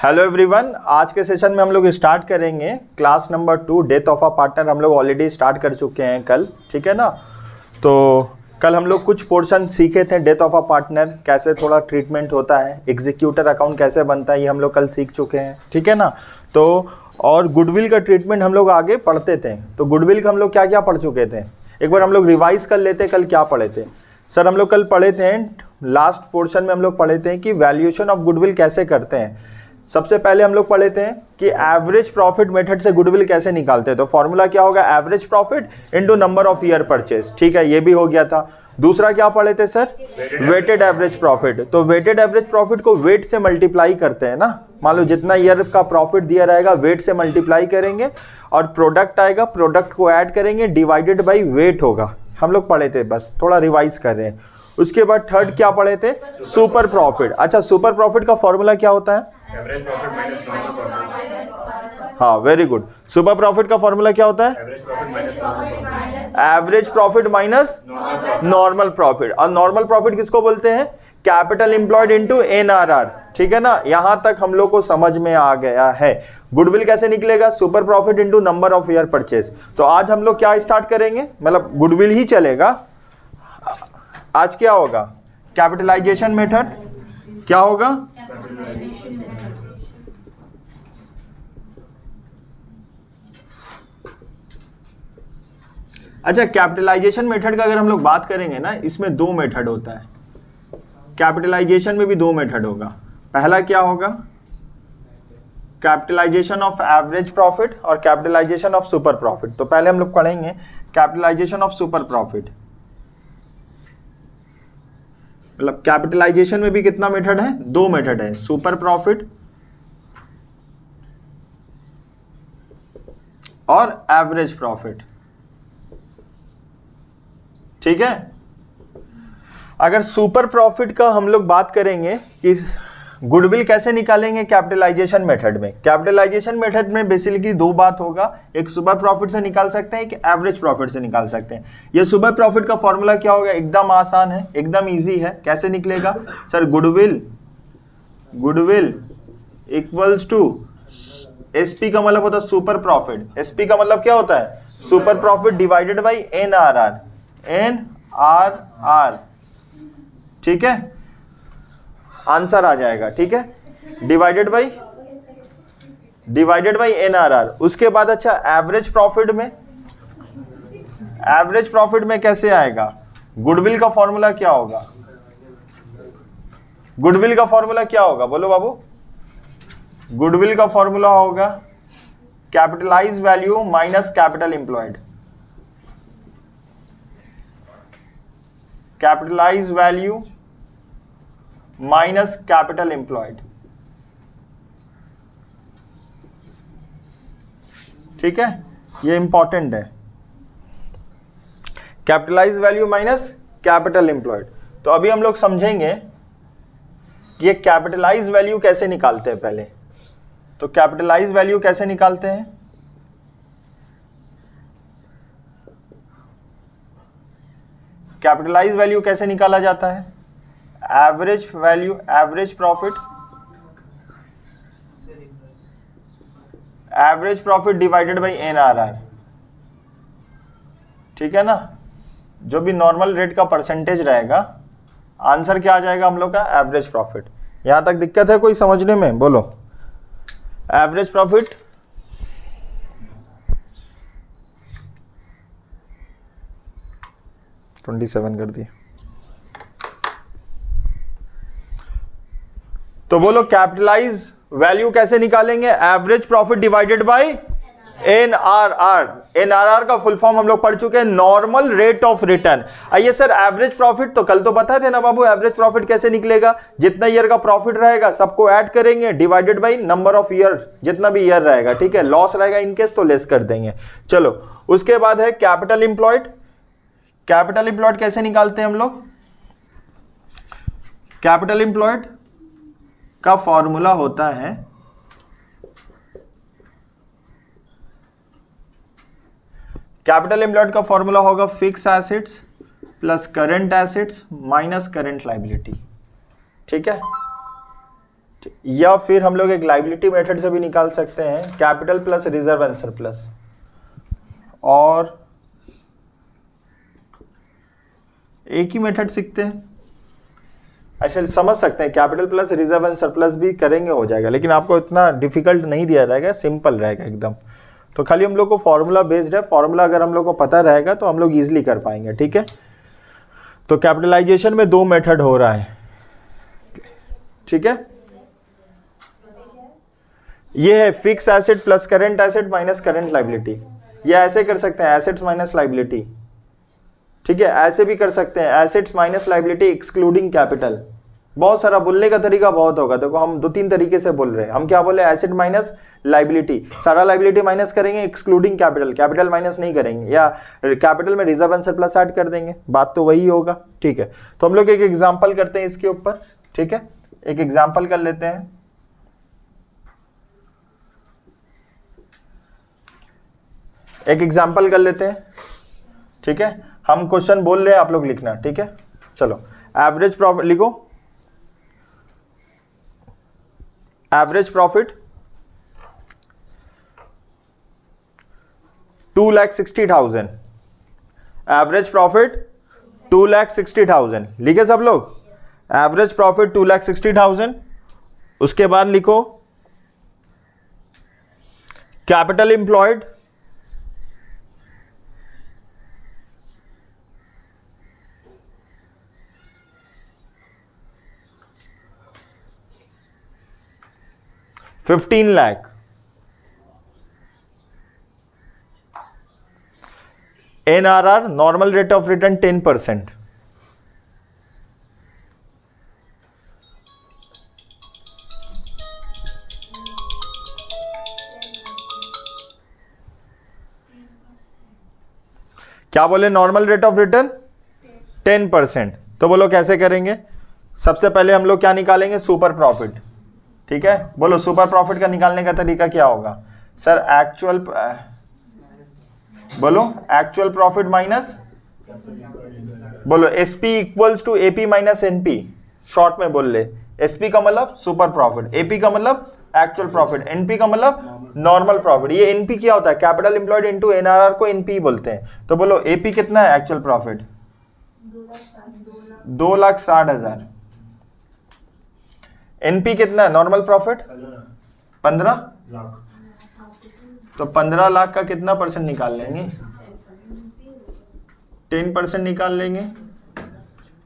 Hello everyone, आज के session में हम लोग स्टार्ट करेंगे class number 2 death of a partner. हम लोग ऑलरेडी स्टार्ट कर चुके हैं कल, ठीक है ना। तो कल हम लोग कुछ पोर्शन सीखे थे, डेथ ऑफ अ पार्टनर कैसे थोड़ा ट्रीटमेंट होता है, एग्जीक्यूटर अकाउंट कैसे बनता है, ये हम लोग कल सीख चुके हैं, ठीक है ना। तो और गुडविल का ट्रीटमेंट हम लोग आगे पढ़ते थे। तो गुडविल का हम लोग क्या क्या पढ़ चुके थे, एक बार हम लोग रिवाइज कर लेते। कल क्या पढ़े थे सर? हम लोग कल पढ़े थे, लास्ट पोर्शन में हम लोग पढ़े थे कि वैल्यूएशन ऑफ गुडविल कैसे करते हैं। सबसे पहले हम लोग पढ़े थे कि एवरेज प्रॉफिट मेथड से गुडविल कैसे निकालते हैं। तो फॉर्मूला क्या होगा, average profit into number of year purchase, ठीक है, ये भी हो गया था। दूसरा क्या पढ़े थे सर? Weighted average profit. तो वेटेड एवरेज प्रॉफिट को वेट से मल्टीप्लाई करते हैं ना। मान लो जितना ईयर का प्रॉफिट दिया रहेगा वेट से मल्टीप्लाई करेंगे और प्रोडक्ट आएगा, प्रोडक्ट को ऐड करेंगे, डिवाइडेड बाई वेट होगा। हम लोग पढ़े थे, बस थोड़ा रिवाइज कर रहे हैं। उसके बाद थर्ड क्या पढ़े थे? Super profit. अच्छा, सुपर प्रॉफिट का फॉर्मूला क्या होता है? Average profit minus normal profit. हाँ, वेरी गुड। सुपर प्रॉफिट का फॉर्मूला क्या होता है? Average profit minus normal profit. Average profit minus normal profit. और नॉर्मल प्रॉफिट किसको बोलते हैं? कैपिटल एम्प्लॉयड इनटू एनआरआर, ठीक है ना। यहां तक हम लोग को समझ में आ गया है। गुडविल कैसे निकलेगा? Super profit into number of year purchase. तो आज हम लोग क्या स्टार्ट करेंगे, मतलब गुडविल ही चलेगा। आज क्या होगा? Capitalization method. क्या होगा? अच्छा, कैपिटलाइजेशन मेथड का अगर हम लोग बात करेंगे ना, इसमें दो मेथड होता है। कैपिटलाइजेशन में भी दो मेथड होगा। पहला क्या होगा? कैपिटलाइजेशन ऑफ एवरेज प्रॉफिट और कैपिटलाइजेशन ऑफ सुपर प्रॉफिट। तो पहले हम लोग पढ़ेंगे कैपिटलाइजेशन ऑफ सुपर प्रॉफिट। मतलब कैपिटलाइजेशन में भी कितना मेथड है? दो मेथड है, सुपर प्रॉफिट और एवरेज प्रॉफिट, ठीक है। अगर सुपर प्रॉफिट का हम लोग बात करेंगे कि गुडविल कैसे निकालेंगे कैपिटलाइजेशन मेथड में। कैपिटलाइजेशन मेथड में बेसिकली दो बात होगा, एक सुपर प्रॉफिट से निकाल सकते हैं, एक एवरेज प्रॉफिट से निकाल सकते हैं। ये सुपर प्रॉफिट का फॉर्मूला क्या होगा? एकदम आसान है, एकदम इजी है। कैसे निकलेगा sir? Goodwill equals to SP का मतलब होता है सुपर प्रॉफिट। एसपी का मतलब क्या होता है? Super profit divided by NRR, ठीक है, आंसर आ जाएगा, ठीक है, डिवाइडेड बाई एनआरआर। उसके बाद अच्छा, एवरेज प्रॉफिट में कैसे आएगा? गुडविल का फॉर्मूला क्या होगा? गुडविल का फॉर्मूला क्या होगा, बोलो बाबू? गुडविल का फॉर्मूला होगा capitalize value minus capital employed. Capitalize value minus capital employed, ठीक है, ये इंपॉर्टेंट है। Capitalize value minus capital employed. तो अभी हम लोग समझेंगे कि ये कैपिटलाइज वैल्यू कैसे निकालते हैं पहले। तो कैपिटलाइज वैल्यू कैसे निकालते हैं? कैपिटलाइज वैल्यू कैसे निकाला जाता है? Average value, average profit divided by NRR, ठीक है ना। जो भी नॉर्मल रेट का परसेंटेज रहेगा, आंसर क्या आ जाएगा हम लोग का? Average profit. यहां तक दिक्कत है कोई समझने में? बोलो। एवरेज प्रॉफिट $27 कर दिए। तो बोलो कैपिटलाइज वैल्यू कैसे निकालेंगे? Average profit divided by NRR. NRR का फुल फॉर्म हम लोग पढ़ चुके हैं, नॉर्मल रेट ऑफ रिटर्न। आइए सर, एवरेज प्रॉफिट तो कल तो बताए थे ना बाबू, एवरेज प्रॉफिट कैसे निकलेगा? जितना ईयर का प्रॉफिट रहेगा सबको ऐड करेंगे, divided by number of year, जितना भी ईयर रहेगा, ठीक है। लॉस रहेगा इनकेस तो लेस कर देंगे। चलो, उसके बाद है कैपिटल एम्प्लॉयड। कैपिटल एम्प्लॉयड कैसे निकालते हैं हम लोग? कैपिटल एम्प्लॉयड का फॉर्मूला होता है कैपिटल एम्प्लॉयड का फॉर्मूला होगा fix assets plus current assets minus current liability, ठीक है। या फिर हम लोग एक लाइबिलिटी मेथड से भी निकाल सकते हैं, capital plus reserve and surplus, और एक ही मेथड सीखते हैं, ऐसे समझ सकते हैं। Capital plus reserve and surplus भी करेंगे, हो जाएगा, लेकिन आपको इतना डिफिकल्ट नहीं दिया रहेगा, सिंपल रहेगा एकदम। तो खाली हम लोग को फॉर्मूला बेस्ड है, फॉर्मूला अगर हम लोग को पता रहेगा तो हम लोग इजीली कर पाएंगे, ठीक है। तो कैपिटलाइजेशन में 2 मेथड हो रहा है, ठीक है। ये है fix asset plus current asset minus current liability, ये ऐसे कर सकते हैं, एसेट्स माइनस लाइबिलिटी, ठीक है। ऐसे भी कर सकते हैं, assets minus liability excluding capital. बहुत सारा बोलने का तरीका बहुत होगा, देखो हम 2-3 तरीके से बोल रहे हैं। हम क्या बोले, एसेट माइनस लाइबिलिटी, सारा लाइबिलिटी माइनस करेंगे एक्सक्लूडिंग कैपिटल, कैपिटल माइनस नहीं करेंगे, या कैपिटल में रिजर्व एंड सरप्लस ऐड कर देंगे, बात तो वही होगा, ठीक है। तो हम लोग एक एग्जांपल करते हैं इसके ऊपर, ठीक है। एक एग्जांपल कर लेते हैं। एक एग्जांपल कर लेते हैं, ठीक है। हम क्वेश्चन बोल रहे हैं, आप लोग लिखना, ठीक है। चलो, एवरेज प्रॉफिट लिखो, एवरेज प्रॉफिट 2,60,000, एवरेज प्रॉफिट 2,60,000, लिखे सब लोग, एवरेज प्रॉफिट 2,60,000। उसके बाद लिखो capital employed 15 lakh, NRR normal rate of return 10%, क्या बोले, नॉर्मल रेट ऑफ रिटर्न 10%। तो बोलो कैसे करेंगे, सबसे पहले हम लोग क्या निकालेंगे, सुपर प्रॉफिट, ठीक है। बोलो सुपर प्रॉफिट का निकालने का तरीका क्या होगा सर, एक्चुअल, बोलो एक्चुअल प्रॉफिट माइनस, बोलो SP equals to AP minus NP, short में बोल ले, एसपी का मतलब सुपर प्रॉफिट, एपी का मतलब एक्चुअल प्रॉफिट, एनपी का मतलब नॉर्मल प्रॉफिट। ये एनपी क्या होता है, कैपिटल एम्प्लॉयड इनटू एनआरआर को एनपी बोलते हैं। तो बोलो एपी कितना है, एक्चुअल प्रॉफिट 2,60,000, एनपी कितना है, नॉर्मल प्रॉफिट 15 लाख, तो 15 लाख का कितना परसेंट निकाल लेंगे, 10% निकाल लेंगे,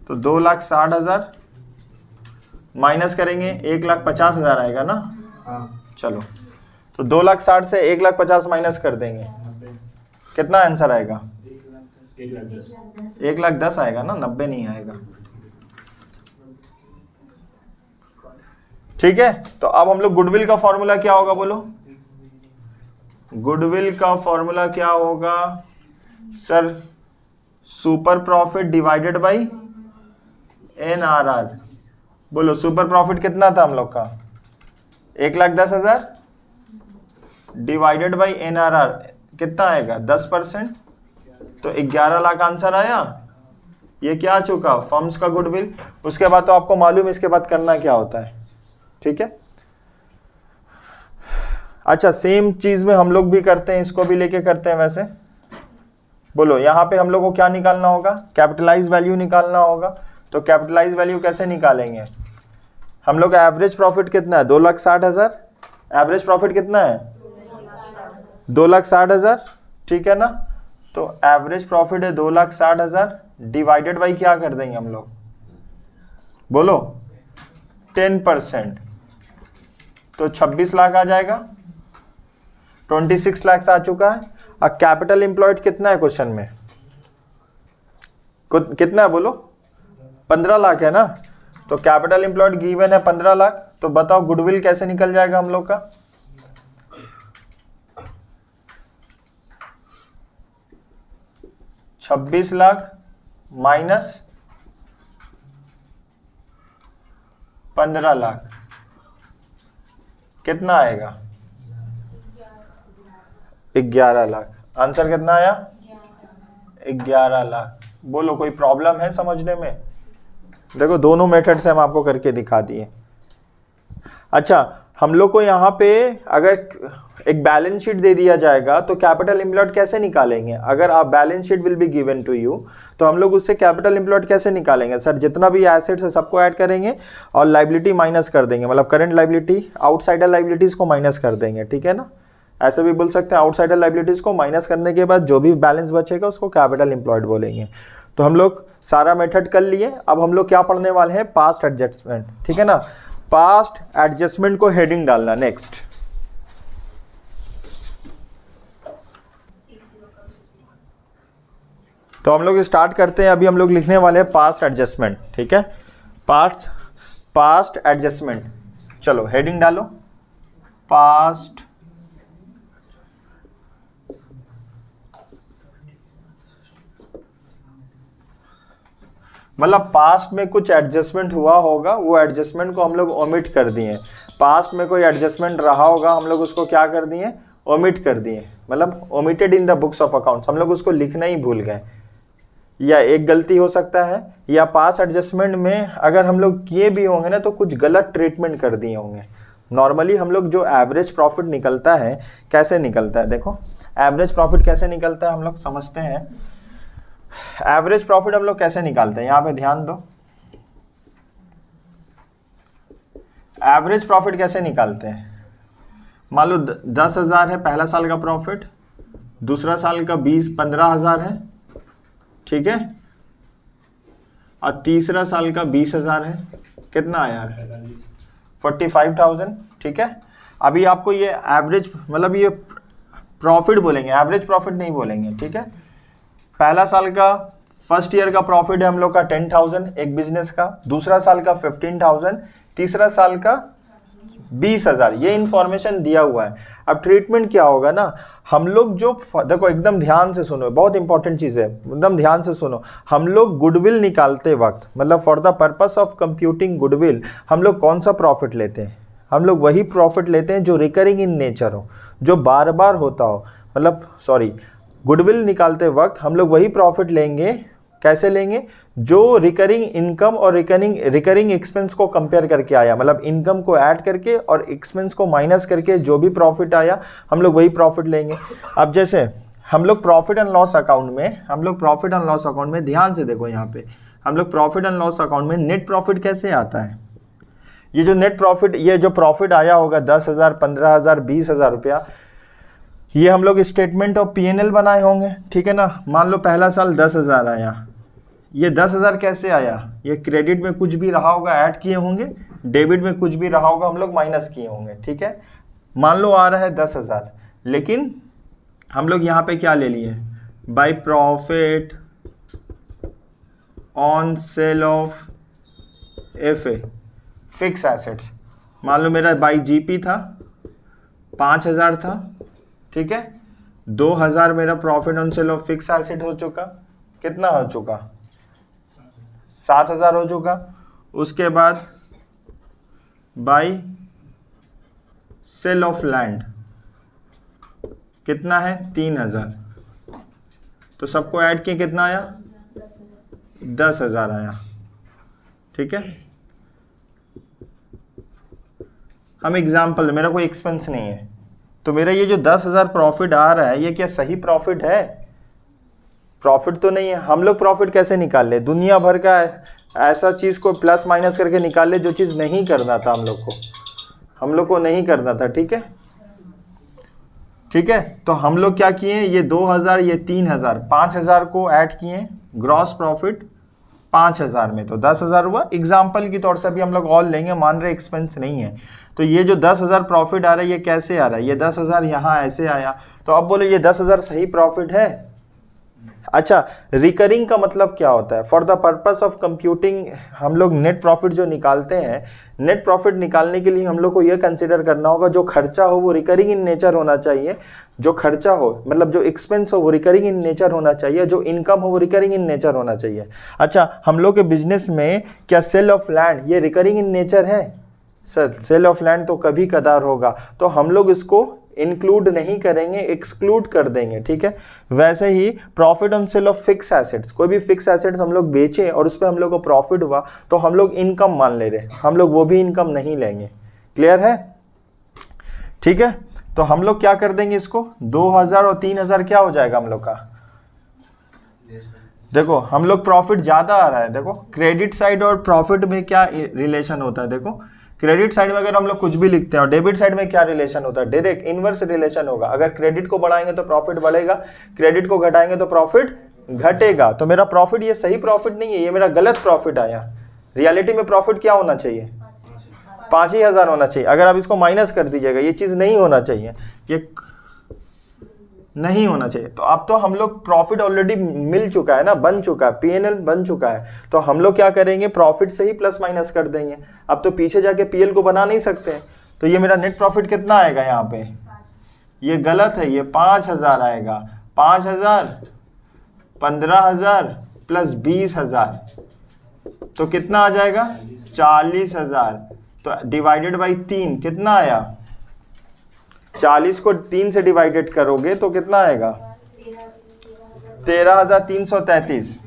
तो 2,60,000 माइनस करेंगे 1,50,000 आएगा ना। चलो, तो 2,60,000 से 1,50,000 माइनस कर देंगे, कितना आंसर आएगा, 1,10,000 आएगा ना, 90 नहीं आएगा, ठीक है। तो अब हम लोग गुडविल का फॉर्मूला क्या होगा, बोलो गुडविल का फॉर्मूला क्या होगा sir, super profit divided by NRR. बोलो सुपर प्रॉफिट कितना था हम लोग का, 1,10,000 डिवाइडेड बाय एनआरआर कितना आएगा, 10%, तो 11 लाख आंसर आया। ये क्या आ चुका, फर्म्स का गुडविल। उसके बाद तो आपको मालूम इसके बाद करना क्या होता है, ठीक है। अच्छा, सेम चीज में हम लोग भी करते हैं, इसको भी लेके करते हैं वैसे। बोलो यहाँ पे हम लोग को क्या निकालना होगा, कैपिटलाइज वैल्यू निकालना होगा। तो कैपिटलाइज वैल्यू कैसे निकालेंगे हम लोग, एवरेज प्रॉफिट कितना है, 2,60,000, एवरेज प्रॉफिट कितना है 2,60,000, ठीक है ना। तो एवरेज प्रॉफिट है 2,60,000 डिवाइडेड बाई क्या कर देंगे हम लोग, बोलो 10%, तो 26 लाख आ जाएगा, 26 लाख आ चुका है। अब कैपिटल एम्प्लॉयड कितना है क्वेश्चन में, कितना है बोलो, 15 लाख है ना। तो कैपिटल एम्प्लॉयड गिवन है 15 लाख, तो बताओ गुडविल कैसे निकल जाएगा हम लोग का, $26 लाख माइनस 15 लाख कितना आएगा, 11 लाख। आंसर कितना आया, 11 लाख। बोलो कोई प्रॉब्लम है समझने में, देखो दोनों मेथड से हम आपको करके दिखा दिए। अच्छा, हम लोग को यहाँ पे अगर एक बैलेंस शीट दे दिया जाएगा तो कैपिटल एम्प्लॉयड कैसे निकालेंगे? अगर आप balance sheet will be given to you तो हम लोग उससे कैपिटल एम्प्लॉयड कैसे निकालेंगे? सर जितना भी एसेट्स है सबको ऐड करेंगे और लाइबिलिटी माइनस कर देंगे, मतलब करंट लाइबिलिटी आउटसाइडर लाइबिलिटीज़ को माइनस कर देंगे, ठीक है ना? ऐसे भी बोल सकते हैं, आउटसाइडर लाइबिलिटीज़ को माइनस करने के बाद जो भी बैलेंस बचेगा उसको कैपिटल एम्प्लॉयड बोलेंगे। तो हम लोग सारा मेथड कर लिए। अब हम लोग क्या पढ़ने वाले हैं? पास्ट एडजस्टमेंट, ठीक है ना? पास्ट एडजस्टमेंट को हेडिंग डालना। नेक्स्ट तो हम लोग स्टार्ट करते हैं। अभी हम लोग लिखने वाले हैं पास्ट एडजस्टमेंट, ठीक है? पास्ट एडजस्टमेंट, चलो हेडिंग डालो पास्ट मतलब पास्ट में कुछ एडजस्टमेंट हुआ होगा, वो एडजस्टमेंट को हम लोग ओमिट कर दिए। पास्ट में कोई एडजस्टमेंट रहा होगा, हम लोग उसको क्या कर दिए? ओमिट कर दिए, मतलब omitted in the books of accounts, हम लोग उसको लिखना ही भूल गए। या एक गलती हो सकता है, या पास्ट एडजस्टमेंट में अगर हम लोग किए भी होंगे ना तो कुछ गलत ट्रीटमेंट कर दिए होंगे। नॉर्मली हम लोग जो एवरेज प्रॉफिट निकलता है कैसे निकलता है? देखो एवरेज प्रॉफिट कैसे निकलता है हम लोग समझते हैं। एवरेज प्रॉफिट हम लोग कैसे निकालते हैं, यहाँ पे ध्यान दो। एवरेज प्रॉफिट कैसे निकालते हैं? मान लो 10,000 है पहला साल का प्रॉफिट, दूसरा साल का 15,000 है, ठीक है, और तीसरा साल का 20,000 है। कितना आया? 45,000, ठीक है। अभी आपको ये एवरेज मतलब ये प्रॉफिट बोलेंगे, एवरेज प्रॉफिट नहीं बोलेंगे, ठीक है। पहला साल का फर्स्ट ईयर का प्रॉफिट है हम लोग का 10,000 एक बिजनेस का, दूसरा साल का 15,000, तीसरा साल का 20,000। ये इंफॉर्मेशन दिया हुआ है। अब ट्रीटमेंट क्या होगा ना, हम लोग जो देखो एकदम ध्यान से सुनो, बहुत इंपॉर्टेंट चीज़ है, एकदम ध्यान से सुनो। हम लोग गुडविल निकालते वक्त मतलब for the purpose of computing goodwill हम लोग कौन सा प्रॉफिट लेते हैं? हम लोग वही प्रॉफिट लेते हैं जो रिकरिंग इन नेचर हो, जो बार बार होता हो। मतलब सॉरी, गुडविल निकालते वक्त हम लोग वही प्रॉफिट लेंगे। कैसे लेंगे? जो रिकरिंग इनकम और रिकरिंग एक्सपेंस को कंपेयर करके आया, मतलब इनकम को ऐड करके और एक्सपेंस को माइनस करके जो भी प्रॉफिट आया हम लोग वही प्रॉफिट लेंगे। अब जैसे हम लोग प्रॉफिट एंड लॉस अकाउंट में ध्यान से देखो, यहाँ पे हम लोग प्रॉफिट एंड लॉस अकाउंट में नेट प्रॉफिट कैसे आता है? ये जो नेट प्रॉफिट, ये जो प्रॉफिट आया होगा 10,000, 15,000, 20,000 रुपया, ये हम लोग स्टेटमेंट ऑफ P&L बनाए होंगे, ठीक है ना। मान लो पहला साल 10,000 आया, ये 10,000 कैसे आया? ये क्रेडिट में कुछ भी रहा होगा ऐड किए होंगे, डेबिट में कुछ भी रहा होगा हम लोग माइनस किए होंगे, ठीक है। मान लो आ रहा है 10,000, लेकिन हम लोग यहाँ पे क्या ले लिए? By profit on sale of FA fix assets. मान लो मेरा बाई GP था, 5,000 था, ठीक है। 2,000 मेरा profit on sale of fix asset हो चुका। कितना हो चुका? 7,000 हो चुका। उसके बाद बाय सेल ऑफ लैंड कितना है? 3,000। तो सबको ऐड किए कितना आया? 10,000 आया, ठीक है। हम एग्जाम्पल, मेरा कोई एक्सपेंस नहीं है, तो मेरा ये जो 10,000 प्रॉफिट आ रहा है ये क्या सही प्रॉफिट है? प्रॉफिट तो नहीं है। हम लोग प्रॉफिट कैसे निकाल ले? दुनिया भर का ऐसा चीज़ को प्लस माइनस करके निकाल ले जो चीज़ नहीं करना था हम लोग को नहीं करना था, ठीक है, ठीक है। तो हम लोग क्या किए? ये 2,000, ये 3,000, 5,000 को ऐड किए ग्रॉस प्रॉफिट 5,000 में, तो 10,000 हुआ। एग्जाम्पल की तौर से अभी हम लोग और लेंगे, मान रहे एक्सपेंस नहीं है। तो ये जो 10,000 प्रॉफिट आ रहा है ये कैसे आ रहा है? ये 10,000 यहाँ ऐसे आया, तो अब बोले ये 10,000 सही प्रॉफिट है? अच्छा, रिकरिंग का मतलब क्या होता है? For the purpose of computing हम लोग नेट प्रॉफिट जो निकालते हैं, नेट प्रॉफिट निकालने के लिए हम लोग को यह कंसिडर करना होगा जो खर्चा हो वो रिकरिंग इन नेचर होना चाहिए, जो खर्चा हो मतलब जो एक्सपेंस हो वो रिकरिंग इन नेचर होना चाहिए, जो इनकम हो वो रिकरिंग इन नेचर होना चाहिए। अच्छा, हम लोग के बिजनेस में क्या सेल ऑफ लैंड ये रिकरिंग इन नेचर है? सर सेल ऑफ लैंड तो कभी कदार होगा, तो हम लोग इसको इंक्लूड नहीं करेंगे, एक्सक्लूड कर देंगे, ठीक है। वैसे ही profit on sale of fix assets, कोई भी फिक्स एसेट्स हम लोग बेचे और उस पर हम लोग को प्रॉफिट हुआ तो हम लोग इनकम मान ले रहे, हम लोग वो भी इनकम नहीं लेंगे। क्लियर है? ठीक है, तो हम लोग क्या कर देंगे इसको, 2000 और 3000 क्या हो जाएगा हम लोग का। देखो हम लोग प्रॉफिट ज्यादा आ रहा है, देखो क्रेडिट साइड और प्रॉफिट में क्या रिलेशन होता है, देखो क्रेडिट साइड में अगर हम लोग कुछ भी लिखते हैं और डेबिट साइड में क्या रिलेशन होता है, डायरेक्ट इनवर्स रिलेशन होगा। अगर क्रेडिट को बढ़ाएंगे तो प्रॉफिट बढ़ेगा, क्रेडिट को घटाएंगे तो प्रॉफिट घटेगा। तो मेरा प्रॉफिट ये सही प्रॉफिट नहीं है, ये मेरा गलत प्रॉफिट आया। रियलिटी में प्रॉफिट क्या होना चाहिए, 5,000 होना चाहिए। अगर आप इसको माइनस कर दीजिएगा, ये चीज नहीं होना चाहिए, ये नहीं होना चाहिए। तो अब तो हम लोग प्रॉफिट ऑलरेडी मिल चुका है ना, बन चुका है, पीएनएल बन चुका है, तो हम लोग क्या करेंगे, प्रॉफिट से ही प्लस माइनस कर देंगे। अब तो पीछे जाके पीएल को बना नहीं सकते। तो ये मेरा नेट प्रॉफिट कितना आएगा यहाँ पे, ये गलत है, ये 5,000 आएगा। 5,000 15,000 प्लस 20,000 तो कितना आ जाएगा, 40,000। तो डिवाइडेड बाई 3 कितना आया, 40 को 3 से डिवाइडेड करोगे तो कितना आएगा, 13,333।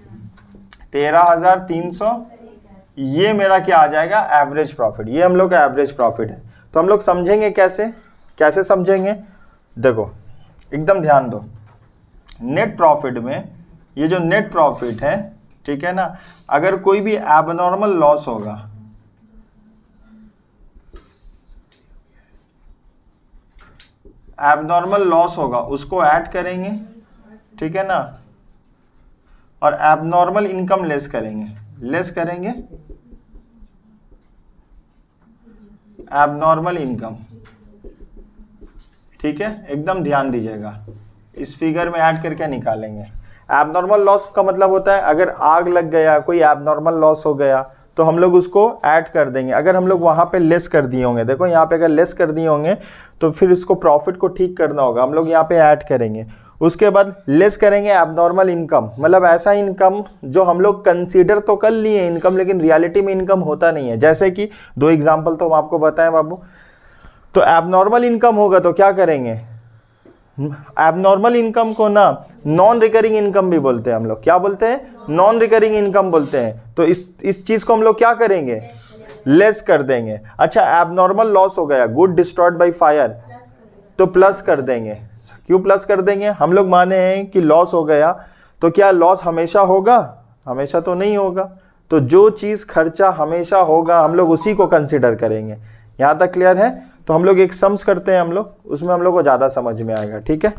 13,300 ये मेरा क्या आ जाएगा, एवरेज प्रॉफिट। ये हम लोग का एवरेज प्रॉफिट है। तो हम लोग समझेंगे कैसे, कैसे समझेंगे, देखो एकदम ध्यान दो। नेट प्रॉफिट में ये जो नेट प्रॉफिट है, ठीक है ना, अगर कोई भी एबनॉर्मल लॉस होगा, एबनॉर्मल लॉस होगा उसको ऐड करेंगे, ठीक है ना, और एबनॉर्मल इनकम लेस करेंगे एबनॉर्मल इनकम। ठीक है, एकदम ध्यान दीजिएगा, इस फिगर में ऐड करके निकालेंगे। एबनॉर्मल लॉस का मतलब होता है अगर आग लग गया, कोई एबनॉर्मल लॉस हो गया तो हम लोग उसको ऐड कर देंगे। अगर हम लोग वहाँ पे लेस कर दिए होंगे, देखो यहाँ पे अगर लेस कर दिए होंगे तो फिर इसको प्रॉफिट को ठीक करना होगा, हम लोग यहाँ पे ऐड करेंगे। उसके बाद लेस करेंगे एबनॉर्मल इनकम, मतलब ऐसा इनकम जो हम लोग कंसीडर तो कर लिए इनकम, लेकिन रियलिटी में इनकम होता नहीं है। जैसे कि 2 एग्जाम्पल तो हम आपको बताएं बाबू। तो एबनॉर्मल इनकम होगा तो क्या करेंगे, एबनॉर्मल इनकम को ना नॉन रिकरिंग इनकम भी बोलते हैं हम लोग। क्या बोलते हैं, नॉन रिकरिंग इनकम बोलते हैं। तो इस चीज को हम लोग क्या करेंगे, लेस कर देंगे। अच्छा, एबनॉर्मल लॉस हो गया, गुड डिस्ट्रॉयड बाय फायर, तो प्लस कर देंगे। क्यों प्लस कर देंगे, हम लोग माने हैं कि लॉस हो गया, तो क्या लॉस हमेशा होगा, हमेशा तो नहीं होगा। तो जो चीज खर्चा हमेशा होगा हम लोग उसी को कंसिडर करेंगे। यहां तक क्लियर है? तो हम लोग एक सम्स करते हैं, हम लोग उसमें हम लोग को ज्यादा समझ में आएगा। ठीक है,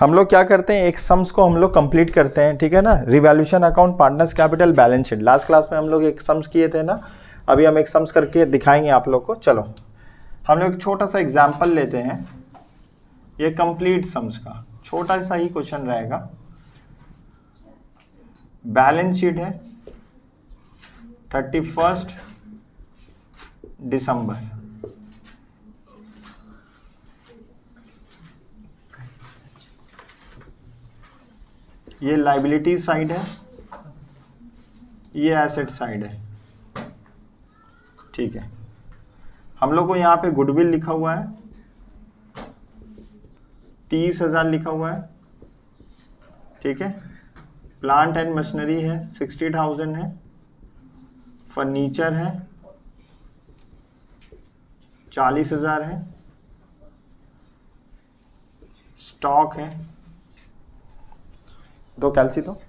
हम लोग क्या करते हैं, एक सम्स को हम लोग कंप्लीट करते हैं। ठीक है ना, revaluation account, partners capital, balance sheet. Last class में हम लोग एक सम्स किए थे ना, अभी हम एक सम्स करके दिखाएंगे आप लोग को। चलो हम लोग एक छोटा सा एग्जाम्पल लेते हैं, ये कंप्लीट सम्स का छोटा सा ही क्वेश्चन रहेगा। बैलेंस शीट है 31 दिसंबर, ये लाइबिलिटी साइड है, ये एसेट साइड है। ठीक है, हम लोग को यहाँ पे गुडविल लिखा हुआ है 30,000 लिखा हुआ है। ठीक है, प्लांट एंड मशीनरी है 60,000 है, फर्नीचर है 40,000 है, स्टॉक है, दो कैलसी दो,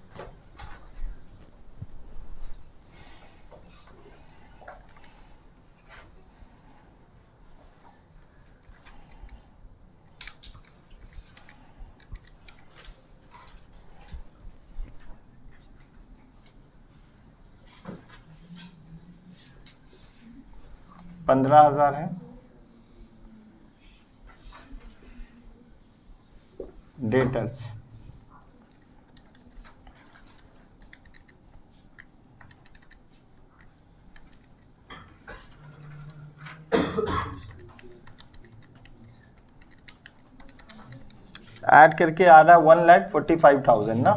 $15,000 है, डेटर्स ऐड करके आ रहा है 1,45,000 ना।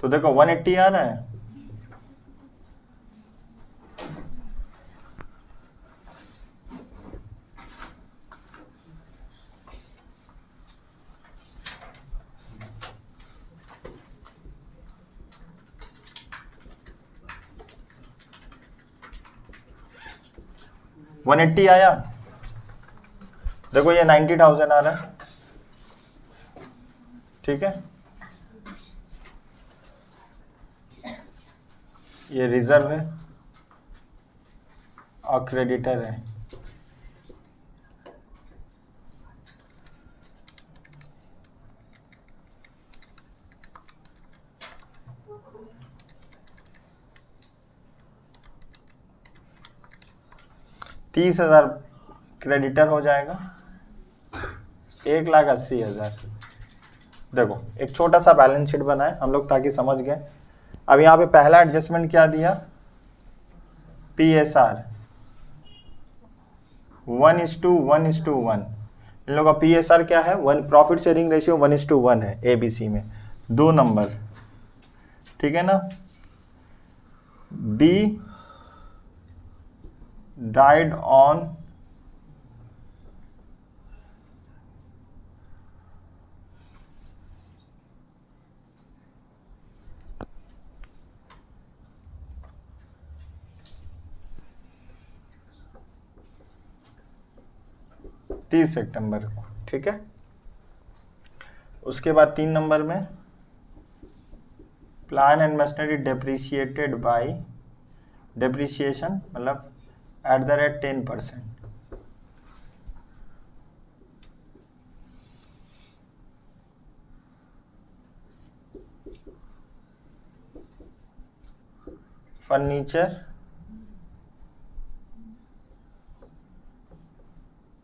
तो देखो 180 आ रहा है, 180 आया, देखो ये 90,000 आ रहा है, ठीक है। ये रिजर्व है और क्रेडिटर है। $30,000 क्रेडिटर हो जाएगा, 1,80,000। देखो एक छोटा सा बैलेंस शीट बनाए हम लोग ताकि समझ गए। अब यहाँ पे पहला एडजस्टमेंट क्या दिया, PSR 1:1:1। इन लोगों का PSR क्या है, प्रॉफिट शेयरिंग रेशियो 1:1 है ABC में, 2 नंबर, ठीक है ना। B died on सितंबर को, ठीक है। उसके बाद 3 नंबर में plan and machinery depreciated bye depreciation मतलब @ 10%। Furniture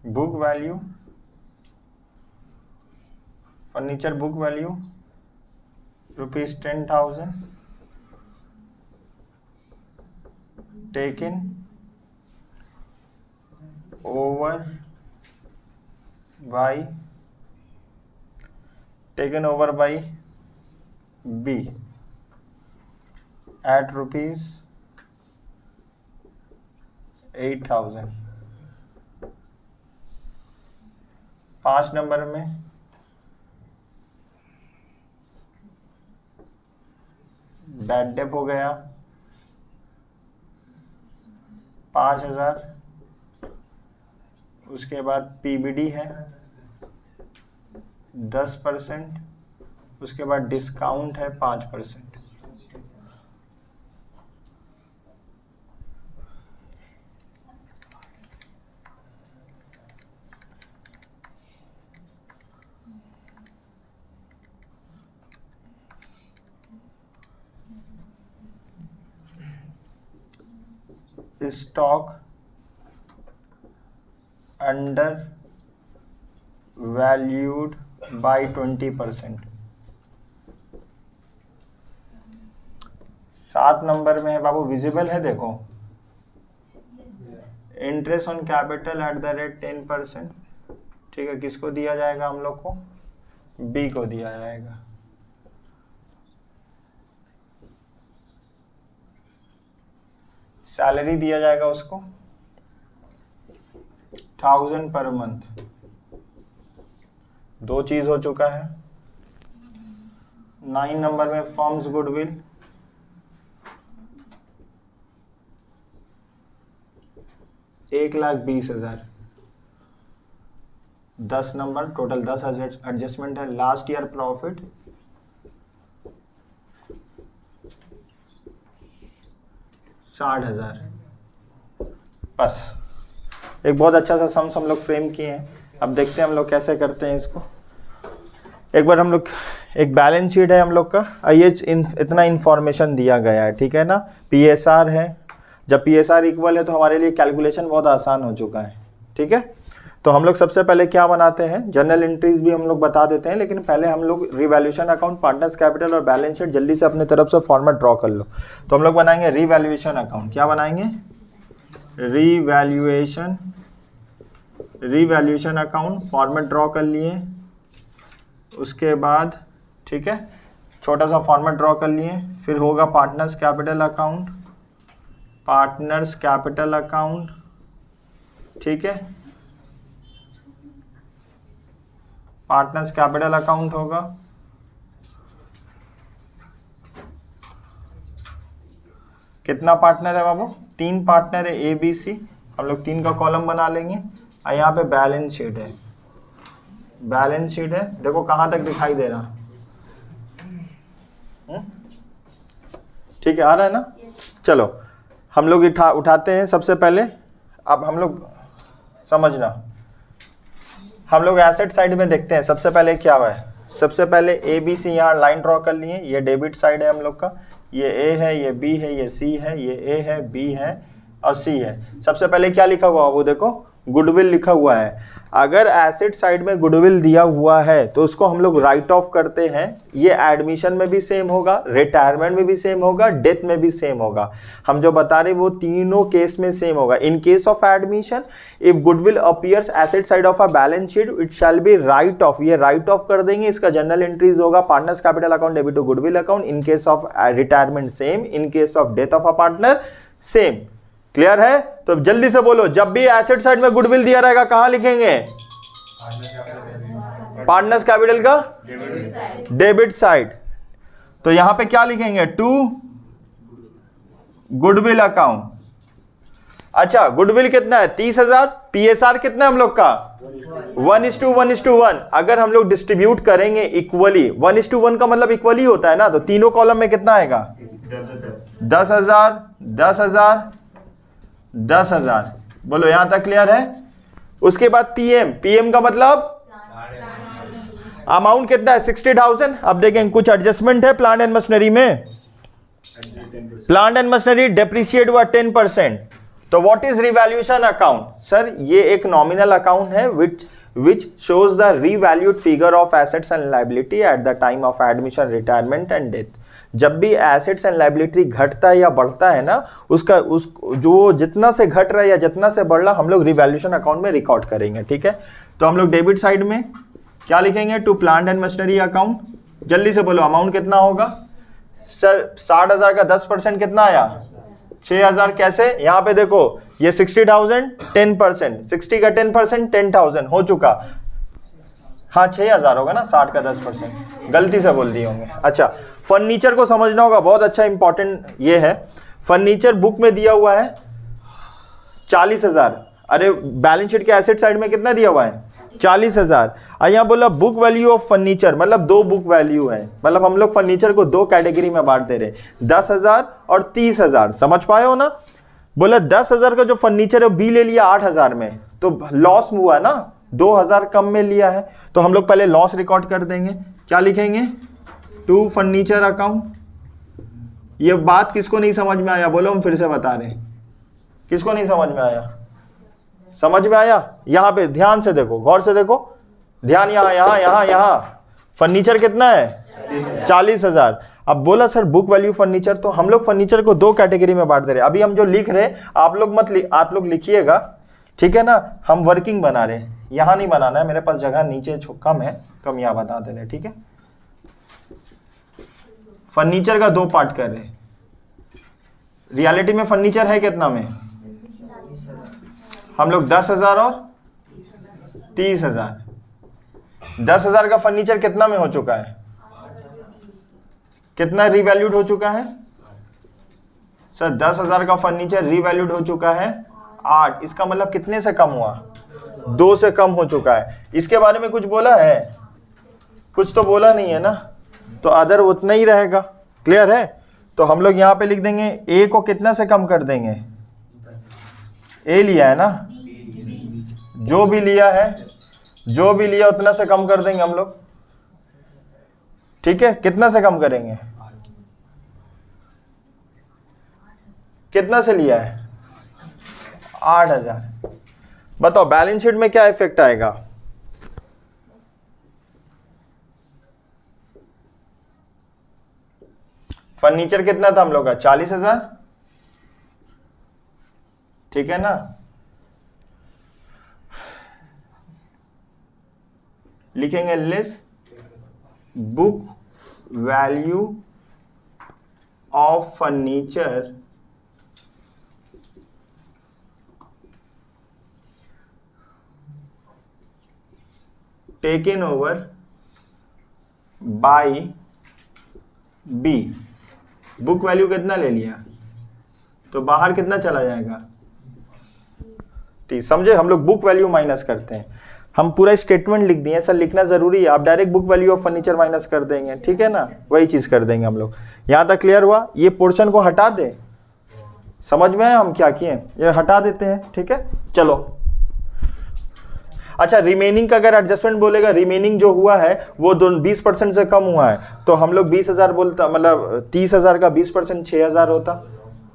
book value, furniture book value ₹10,000 taken over bye B at ₹8,000। 5 number में बैड डेप हो गया 5,000। उसके बाद PBD है 10%, उसके बाद डिस्काउंट है 5%। Stock under valued bye 20%। 7 number में है बाबू, विजिबल है, देखो इंटरेस्ट ऑन कैपिटल @ 10%, ठीक है। किसको दिया जाएगा हम लोग को, B को दिया जाएगा। सैलरी दिया जाएगा उसको 1,000 पर मंथ। 2 चीज हो चुका है। 9 नंबर में firms goodwill 1,20,000। 10 number total 10 adjustment है। Last year profit 60,000। बस एक बहुत अच्छा सा सम्स हम लोग फ्रेम किए हैं। अब देखते हैं हम लोग कैसे करते हैं इसको। एक बार हम लोग एक बैलेंस शीट है हम लोग का, ये इतना इंफॉर्मेशन दिया गया है, ठीक है ना। PSR है, जब PSR इक्वल है तो हमारे लिए कैलकुलेशन बहुत आसान हो चुका है, ठीक है। तो हम लोग सबसे पहले क्या बनाते हैं, जर्नल एंट्रीज भी हम लोग बता देते हैं, लेकिन पहले हम लोग रिवैल्यूएशन अकाउंट, पार्टनर्स कैपिटल और बैलेंस शीट जल्दी से अपने तरफ से फॉर्मेट ड्रॉ कर लो। तो हम लोग बनाएंगे रिवैल्यूएशन अकाउंट। क्या बनाएंगे, रिवैल्यूएशन अकाउंट, फॉर्मेट ड्रॉ कर लिए। उसके बाद ठीक है, छोटा सा फॉर्मेट ड्रॉ कर लिए। फिर होगा पार्टनर्स कैपिटल अकाउंट, ठीक है। पार्टनर्स कैपिटल अकाउंट होगा। कितना पार्टनर है बाबू, 3 पार्टनर है, ABC हम लोग 3 का कॉलम बना लेंगे और यहाँ पे बैलेंस शीट है, बैलेंस शीट है, देखो कहाँ तक दिखाई दे रहा, ठीक है, आ रहा है ना। चलो हम लोग उठाते हैं सबसे पहले। अब हम लोग समझना, हम लोग एसेट साइड में देखते हैं सबसे पहले क्या हुआ है। सबसे पहले ए बी सी यहाँ लाइन ड्रॉ कर लिए, ये डेबिट साइड है हम लोग का, ये ए है, ये बी है, ये सी है, ये ए है, बी है और सी है। सबसे पहले क्या लिखा हुआ है वो देखो, गुडविल लिखा हुआ है। अगर एसेट साइड में गुडविल दिया हुआ है तो उसको हम लोग राइट ऑफ करते हैं। ये एडमिशन में भी सेम होगा, रिटायरमेंट में भी सेम होगा, डेथ में भी सेम होगा। हम जो बता रहे वो तीनों केस में सेम होगा। In case of admission if goodwill appears asset side of a balance sheet it shall be write off, ये राइट ऑफ कर देंगे। इसका जनरल एंट्रीज होगा partners capital account debit to goodwill account. In case of retirement same, in case of death of a partner same. Clear है? तो जल्दी से बोलो, जब भी एसेट साइड में गुडविल दिया रहेगा कहां लिखेंगे? पार्टनर्स कैपिटल का डेबिट साइड। तो यहां पे क्या लिखेंगे? To goodwill account. अच्छा, गुडविल कितना है? 30,000। पीएसआर कितना है हम लोग का? 1:1:1। अगर हम लोग डिस्ट्रीब्यूट करेंगे इक्वली, 1:1 का मतलब इक्वली होता है ना, तो तीनों कॉलम में कितना आएगा? 10,000, 10,000, 10,000। बोलो यहां तक क्लियर है? उसके बाद पीएम, पीएम का मतलब अमाउंट कितना है? 60,000। अब देखें कुछ एडजस्टमेंट है प्लांट एंड मशीनरी में। प्लांट एंड मशीनरी डेप्रिशिएट हुआ 10%। तो what is revaluation account? Sir ये एक नॉमिनल अकाउंट है which shows the revalued figure of assets and liability at the time of admission, retirement and death। जब भी assets and liability घटता है या बढ़ता है ना, उसका जो जितना से घट रहा है या जितना से बढ़ रहा हम लोग रिवैल्यूएशन अकाउंट में रिकॉर्ड करेंगे। ठीक है, तो हम लोग डेबिट साइड में क्या लिखेंगे? To plant and machinery account. जल्दी से बोलो अमाउंट कितना होगा? सर 60,000 का 10% कितना आया? 6,000। कैसे? यहाँ पे देखो ये 60,000 10%, 60 का 10% 10,000 हो चुका। हाँ 6,000 होगा ना, 60 का 10%, गलती से बोल दिए होंगे। अच्छा, फर्नीचर को समझना होगा, बहुत अच्छा इंपॉर्टेंट ये है। फर्नीचर बुक में दिया हुआ है 40,000। अरे बैलेंस शीट के एसेट साइड में कितना दिया हुआ है? 40,000। यहाँ बोला बुक वैल्यू ऑफ फर्नीचर, मतलब दो बुक वैल्यू है, मतलब हम लोग फर्नीचर को दो कैटेगरी में बांट दे रहे, 10,000 और 30,000। समझ पाए हो ना? बोला 10,000 का जो फर्नीचर है बी ले लिया 8,000 में, तो लॉस हुआ ना, 2,000 कम में लिया है, तो हम लोग पहले लॉस रिकॉर्ड कर देंगे। क्या लिखेंगे? To furniture account. ये बात किसको नहीं समझ में आया? बोलो, हम फिर से बता रहे हैं, किसको नहीं समझ में आया? समझ में आया? यहां पे ध्यान से देखो, गौर से देखो, ध्यान यहाँ यहाँ यहाँ यहाँ। फर्नीचर कितना है? 40,000। अब बोला सर बुक वैल्यू फर्नीचर, तो हम लोग फर्नीचर को दो कैटेगरी में बांट दे रहे हैं। अभी हम जो लिख रहे हैं आप लोग आप लोग लिखिएगा, ठीक है ना? हम वर्किंग बना रहे हैं, यहाँ नहीं बनाना है, मेरे पास जगह नीचे कम है तो हम यहाँ बता दे रहे हैं। ठीक है, फर्नीचर का दो पार्ट कर रहे हैं। रियलिटी में फर्नीचर है कितना में? हम लोग 10,000 और 30,000। 10,000 का फर्नीचर कितना में हो चुका है? कितना रिवैल्यूड हो चुका है? सर 10,000 का फर्नीचर रिवैल्यूड हो चुका है 8। इसका मतलब कितने से कम हुआ? 2 से कम हो चुका है। इसके बारे में कुछ बोला है? कुछ तो बोला नहीं है ना, तो अदर उतना ही रहेगा। क्लियर है? तो हम लोग यहां पे लिख देंगे ए को कितना से कम कर देंगे? ए लिया है ना, जो भी लिया है, जो भी लिया उतना से कम कर देंगे हम लोग। ठीक है, कितना से कम करेंगे? कितना से लिया है? 8,000। बताओ बैलेंस शीट में क्या इफेक्ट आएगा? फर्नीचर कितना था हम लोग का? 40,000। ठीक है ना? लिखेंगे less book value of furniture taken over by B. Book value कितना ले लिया, तो बाहर कितना चला जाएगा? 30, समझे? हम लोग बुक वैल्यू माइनस करते हैं, हम पूरा स्टेटमेंट लिख दिए, सर लिखना जरूरी है, आप direct book value of furniture minus कर देंगे, ठीक है ना, वही चीज कर देंगे हम लोग। यहाँ तक क्लियर हुआ? ये पोर्शन को हटा दे, समझ में आया हम क्या किए, ये हटा देते हैं, ठीक है। चलो अच्छा, रिमेनिंग का अगर एडजस्टमेंट बोलेगा, रिमेनिंग जो हुआ है वो 20% से कम हुआ है, तो हम लोग 20,000 बोलता, मतलब 30,000 का 20% 6,000 होता,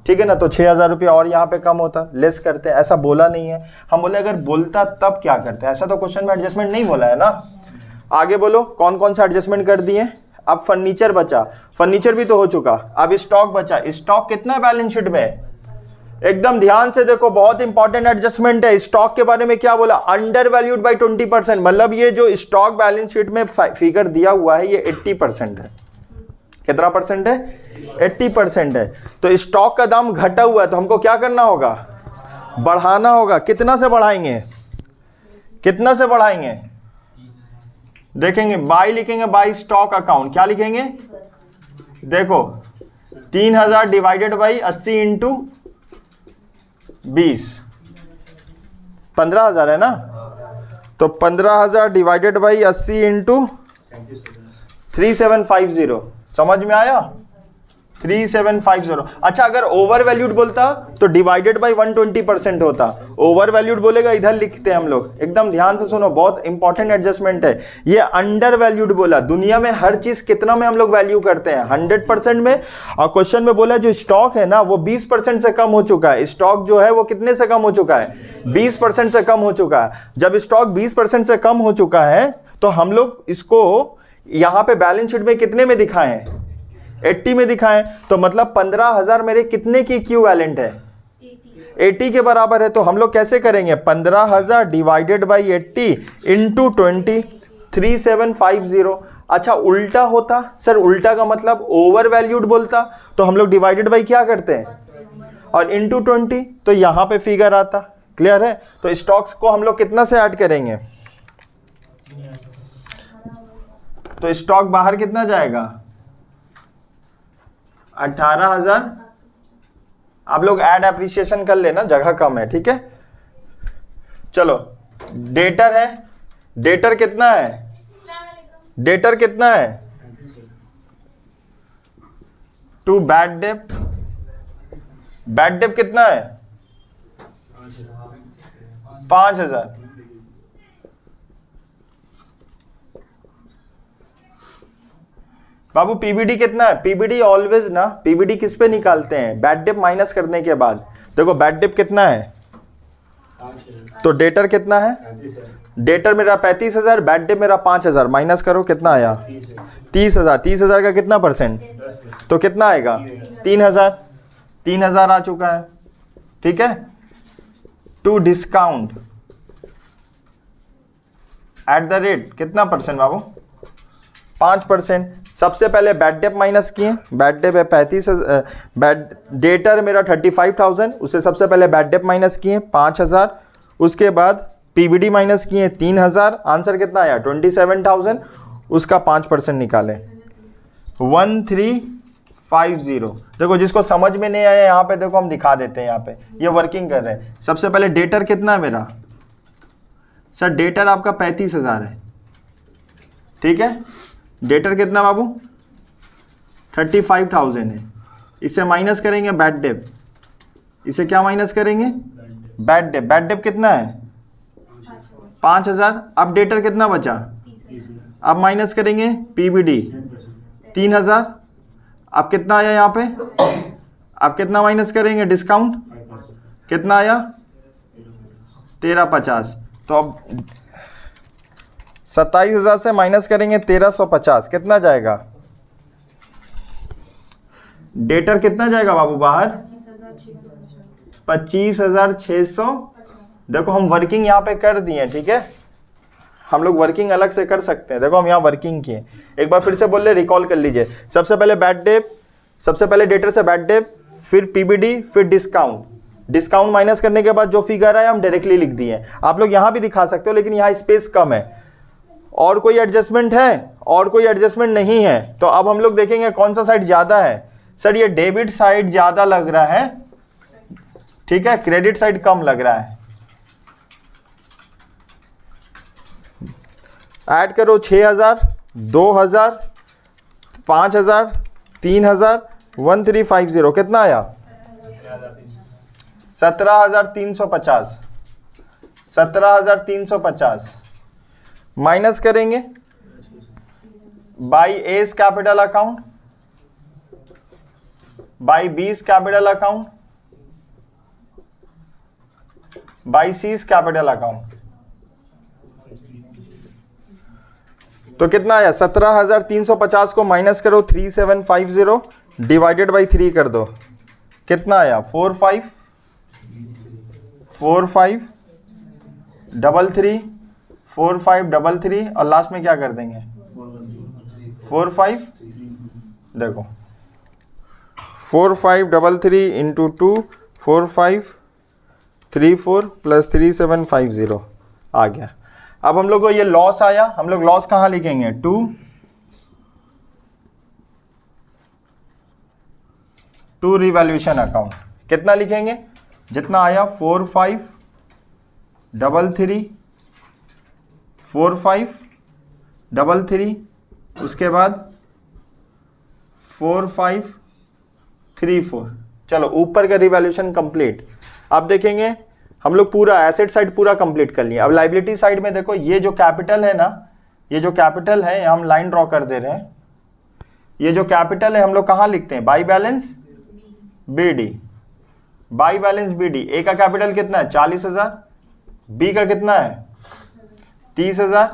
ठीक है ना, तो 6,000 रुपया और यहाँ पे कम होता, लेस करते हैं, ऐसा बोला नहीं है। हम बोले अगर बोलता तब क्या करते हैं, ऐसा तो क्वेश्चन में एडजस्टमेंट नहीं बोला है ना। आगे बोलो कौन कौन सा एडजस्टमेंट कर दिए। अब फर्नीचर बचा, फर्नीचर भी तो हो चुका, अब स्टॉक बचा। स्टॉक कितना बैलेंस शीट में, एकदम ध्यान से देखो, बहुत इंपॉर्टेंट एडजस्टमेंट है। स्टॉक के बारे में क्या बोला, अंडर वैल्यूड बाई 20%, मतलब ये जो स्टॉक बैलेंस शीट में फिगर दिया हुआ है ये 80% है। कितना परसेंट है, 80% है। तो स्टॉक का दाम घटा हुआ है, तो हमको क्या करना होगा, बढ़ाना होगा। कितना से बढ़ाएंगे, कितना से बढ़ाएंगे, देखेंगे, बाई लिखेंगे, बाई स्टॉक अकाउंट, क्या लिखेंगे, देखो 3,000 डिवाइडेड बाई 80 इंटू 20, 15,000 है ना, तो 15,000 डिवाइडेड बाई 80 इंटू 3750, समझ में आया, 3750। अच्छा अगर ओवर वैल्यूड बोलता तो डिवाइडेड बाई 120% होता। ओवर वैल्यूड बोलेगा इधर लिखते हैं हम लोग, एकदम ध्यान से सुनो, बहुत इंपॉर्टेंट एडजस्टमेंट है। ये अंडर वैल्यूड बोला, दुनिया में हर चीज कितना में हम लोग वैल्यू करते हैं, 100% में। और क्वेश्चन में बोला जो स्टॉक है ना वो 20% से कम हो चुका है। स्टॉक जो है वो कितने से कम हो चुका है, 20% से कम हो चुका है। जब स्टॉक 20% से कम हो चुका है तो हम लोग इसको यहां पे बैलेंस शीट में कितने में दिखाएं, 80 में दिखाएं, तो मतलब 15,000 मेरे कितने की इक्विवेलेंट है, 80 के बराबर है। तो हम लोग कैसे करेंगे, 15,000 डिवाइडेड बाई 80 इंटू 20, 3750। अच्छा उल्टा होता, सर उल्टा का मतलब ओवर वैल्यूड बोलता, तो हम लोग डिवाइडेड बाई क्या करते हैं और इंटू 20, तो यहां पे फिगर आता। क्लियर है? तो स्टॉक्स को हम लोग कितना से ऐड करेंगे, तो स्टॉक बाहर कितना जाएगा, 18,000। आप लोग ऐड एप्रिसिएशन कर लेना, जगह कम है, ठीक है। चलो डेटर है, डेटर कितना है, डेटर कितना है, to bad debt, bad debt कितना है 5,000। बाबू पीबीडी कितना है, पीबीडी ऑलवेज ना, पीबीडी किस पे निकालते हैं, बैड डेट माइनस करने के बाद। देखो बैड डेट कितना है, तो डेटर कितना है, डेटर मेरा 35,000, बैड डेट मेरा 5,000, माइनस करो कितना आया 30,000। 30,000 का कितना परसेंट, तो कितना आएगा 3,000, 3,000 आ चुका है, ठीक है। To discount at the rate कितना परसेंट बाबू, 5%। सबसे पहले बैड डेट माइनस किए, बैड डेट है 35,000, बैड डेटर मेरा 35,000, उससे सबसे पहले बैड डेट माइनस किए 5,000, उसके बाद पीबीडी माइनस किए 3,000, आंसर कितना आया 27,000, उसका 5% निकालें 1350। देखो जिसको समझ में नहीं आया यहाँ पे देखो हम दिखा देते हैं, यहाँ पे ये वर्किंग कर रहे हैं। सबसे पहले डेटर कितना है मेरा, सर डेटर आपका 35,000 है, ठीक है। डेटर कितना बाबू 35,000 है, इससे माइनस करेंगे बैड डेट, इसे क्या माइनस करेंगे बैड डेट। बैड डेट कितना है 5,000। अब डेटर कितना बचा, अब माइनस करेंगे पीबीडी 3,000। अब कितना आया यहाँ पे, अब कितना माइनस करेंगे डिस्काउंट, कितना आया 1350। तो अब 27,000 से माइनस करेंगे 1350, कितना जाएगा, डेटर कितना जाएगा बाबू बाहर 25,600। देखो हम वर्किंग यहाँ पे कर दिए, ठीक है, हम लोग वर्किंग अलग से कर सकते हैं। देखो हम यहाँ वर्किंग किए, एक बार फिर से बोल ले, रिकॉल कर लीजिए। सबसे पहले बैड डेट, सबसे पहले डेटर से बैड डेट, फिर पीबीडी, फिर डिस्काउंट। डिस्काउंट माइनस करने के बाद जो फिगर है हम डायरेक्टली लिख दिए। आप लोग यहाँ भी दिखा सकते हो, लेकिन यहाँ स्पेस कम है। और कोई एडजस्टमेंट है, और कोई एडजस्टमेंट नहीं है, तो अब हम लोग देखेंगे कौन सा साइड ज्यादा है। सर ये डेबिट साइड ज्यादा लग रहा है, ठीक है, क्रेडिट साइड कम लग रहा है। ऐड करो 6000, 2000, 5000, 3000, 1350, कितना आया? 17,350, 17,350 माइनस करेंगे by A's capital account, by B's capital account, by C's capital account. तो कितना आया? 17,350 को माइनस करो 3750 डिवाइडेड बाई 3 कर दो, कितना आया? 4533 4533 और लास्ट में क्या कर देंगे? 45, देखो 4533 इंटू 2 4534 प्लस 3750 आ गया। अब हम लोग को ये लॉस आया, हम लोग लॉस कहां लिखेंगे? To revaluation account. कितना लिखेंगे? जितना आया 4533 4533, उसके बाद 4534। चलो ऊपर का रिवैल्यूएशन कंप्लीट। अब देखेंगे हम लोग पूरा एसेट साइड पूरा कंप्लीट कर लिया। अब लायबिलिटी साइड में देखो, ये जो कैपिटल है ना, ये जो कैपिटल है हम लाइन ड्रॉ कर दे रहे हैं। ये जो कैपिटल है हम लोग कहां लिखते हैं? By balance BD, by balance BD. A का कैपिटल कितना है? 40,000, बी का कितना है? 30,000,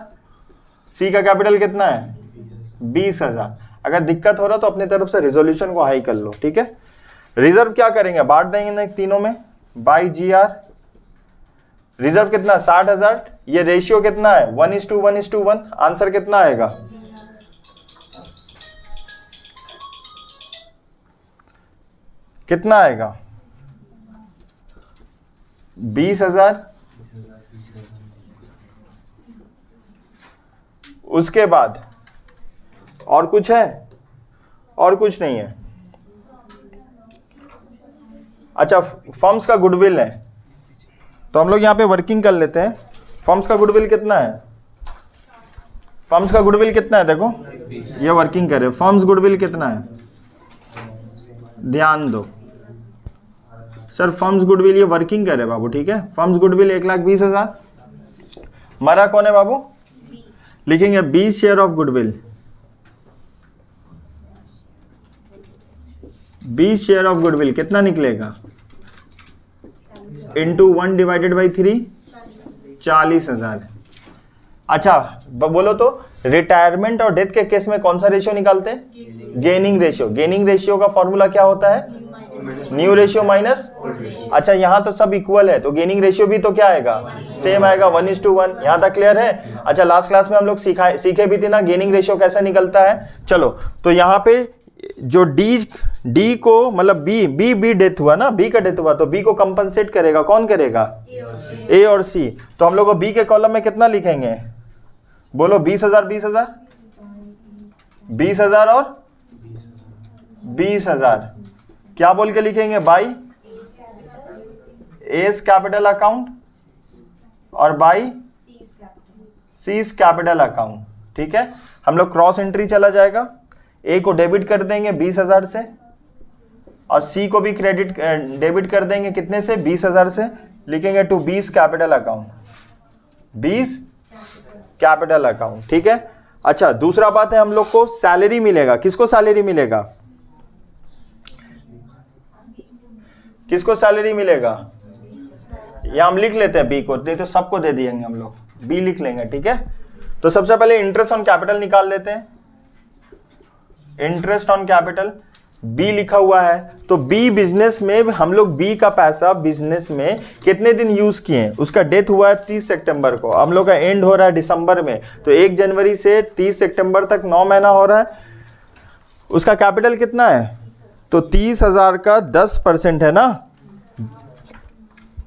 सी का कैपिटल कितना है? 20,000। अगर दिक्कत हो रहा तो अपने तरफ से रिजोल्यूशन को हाई कर लो, ठीक है। रिजर्व क्या करेंगे? बांट देंगे तीनों में बाई जी आर। रिजर्व कितना? 60,000। ये रेशियो कितना है? 1:1:1। आंसर कितना आएगा? कितना आएगा? 20,000। उसके बाद और कुछ है? और कुछ नहीं है। अच्छा, फर्म्स का गुडविल है तो हम लोग यहां पे वर्किंग कर लेते हैं। फर्म्स का गुडविल कितना है? फर्म्स का गुडविल कितना है? देखो ये वर्किंग करे। फर्म्स गुडविल कितना है? ध्यान दो सर, फर्म्स गुडविल ये वर्किंग करे बाबू, ठीक है। Firms goodwill 1,20,000। मरा कौन है बाबू? लिखेंगे 20 share of goodwill, 20 share of goodwill कितना निकलेगा? Into 1 divided by 3, 40,000। अच्छा बोलो तो रिटायरमेंट और डेथ के केस में कौन सा रेशियो निकालते हैं? Gaining ratio. गेनिंग रेशियो का फॉर्मूला क्या होता है? New ratio minus. अच्छा यहाँ तो सब इक्वल है तो गेनिंग रेशियो भी तो क्या आएगा? सेम आएगा, 1:1। यहाँ तक क्लियर है? अच्छा लास्ट क्लास में हम लोग सीखे भी थे ना गेनिंग रेशियो कैसा निकलता है। चलो तो यहाँ पे जो डी को मतलब बी डेथ हुआ ना, बी का डेथ हुआ तो बी को कंपनसेट करेगा कौन करेगा? ए और सी। तो हम लोग को बी के कॉलम में कितना लिखेंगे? बोलो 20,000 20,000 20,000 और 20,000 क्या बोल के लिखेंगे? बाई एस कैपिटल अकाउंट और बाई सीस कैपिटल अकाउंट, ठीक है। हम लोग क्रॉस एंट्री चला जाएगा। ए को डेबिट कर देंगे 20,000 से और सी को भी डेबिट कर देंगे कितने से? 20,000 से। लिखेंगे to 20 capital account, 20 capital account, ठीक है। अच्छा दूसरा बात है हम लोग को सैलरी मिलेगा। किसको सैलरी मिलेगा? किसको सैलरी मिलेगा? यहां हम लिख लेते हैं बी को, नहीं तो सबको दे देंगे हम लोग, बी लिख लेंगे, ठीक है। तो सबसे पहले इंटरेस्ट ऑन कैपिटल निकाल लेते हैं। इंटरेस्ट ऑन कैपिटल बी लिखा हुआ है तो बी बिजनेस में हम लोग बी का पैसा बिजनेस में कितने दिन यूज किए? उसका डेथ हुआ है 30 सितंबर को, हम लोग का एंड हो रहा है दिसंबर में, तो 1 जनवरी से 30 सितंबर तक 9 महीना हो रहा है। उसका कैपिटल कितना है? तो 30,000 का 10% है ना,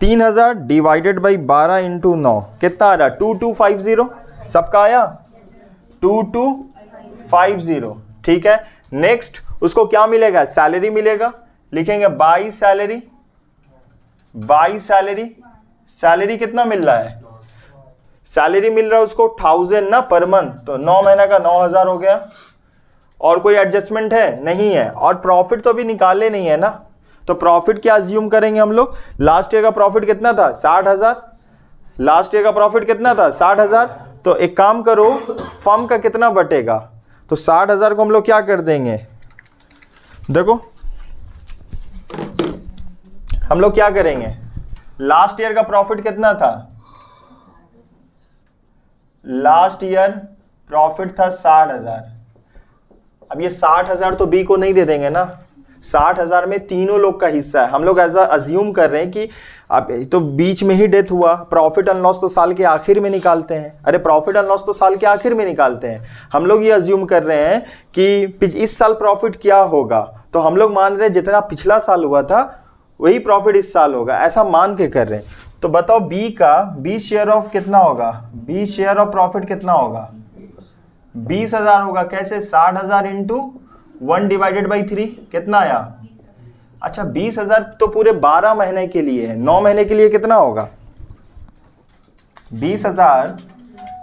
3,000 डिवाइडेड बाई 12 इंटू 9 कितना आ रहा? 2250। सबका आया 2250, ठीक है। नेक्स्ट उसको क्या मिलेगा? सैलरी मिलेगा। लिखेंगे by salary, by salary. Salary कितना मिल रहा है? सैलरी मिल रहा है उसको 1000 ना पर मंथ, तो 9 महीना का 9000 हो गया। और कोई एडजस्टमेंट है? नहीं है। और प्रॉफिट तो अभी निकाले नहीं है ना, तो प्रॉफिट क्या अज्यूम करेंगे हम लोग? लास्ट ईयर का प्रॉफिट कितना था? 60,000। लास्ट ईयर का प्रॉफिट कितना था? 60,000। तो एक काम करो, फर्म का कितना बटेगा? तो 60,000 को हम लोग क्या कर देंगे, देखो हम लोग क्या करेंगे, लास्ट ईयर का प्रॉफिट कितना था? लास्ट ईयर प्रॉफिट था 60,000। अब ये 60,000 तो बी को नहीं दे देंगे ना, 60,000 में तीनों लोग का हिस्सा है। हम लोग ऐसा अज्यूम कर रहे हैं कि अब तो बीच में ही डेथ हुआ, प्रॉफिट एंड लॉस तो साल के आखिर में निकालते हैं। अरे प्रॉफिट एंड लॉस तो साल के आखिर में निकालते हैं। हम लोग ये अज्यूम कर रहे हैं कि इस साल प्रॉफिट क्या होगा, तो हम लोग मान रहे हैं जितना पिछला साल हुआ था वही प्रॉफिट इस साल होगा, ऐसा मान के कर रहे हैं। तो बताओ बी का बी शेयर ऑफ कितना होगा? बी शेयर ऑफ प्रॉफिट कितना होगा? 20,000 होगा। कैसे? 60,000 इंटू 1 डिवाइडेड बाई 3 कितना आया? अच्छा 20,000 तो पूरे 12 महीने के लिए है, 9 महीने के लिए कितना होगा? 20,000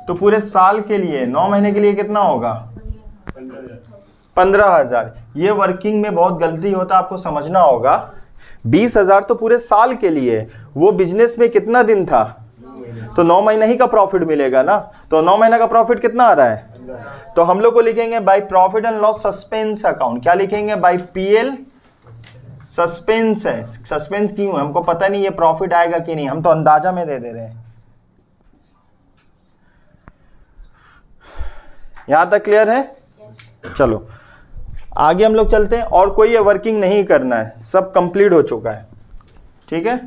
तो पूरे साल के लिए, 9 महीने के लिए कितना होगा? 15,000। ये वर्किंग में बहुत गलती होता है, आपको समझना होगा। 20,000 तो पूरे साल के लिए, वो बिजनेस में कितना दिन था? तो 9 महीने ही का प्रॉफिट मिलेगा ना, तो 9 महीने का प्रॉफिट कितना आ रहा है? तो हम लोग को लिखेंगे by profit and loss suspense account. क्या लिखेंगे? बाय पीएल सस्पेंस है। सस्पेंस क्यों है? हमको पता नहीं ये प्रॉफिट आएगा कि नहीं, हम तो अंदाजा में दे रहे हैं। यहां तक क्लियर है? चलो आगे हम लोग चलते हैं। और कोई ये वर्किंग नहीं करना है, सब कंप्लीट हो चुका है, ठीक है।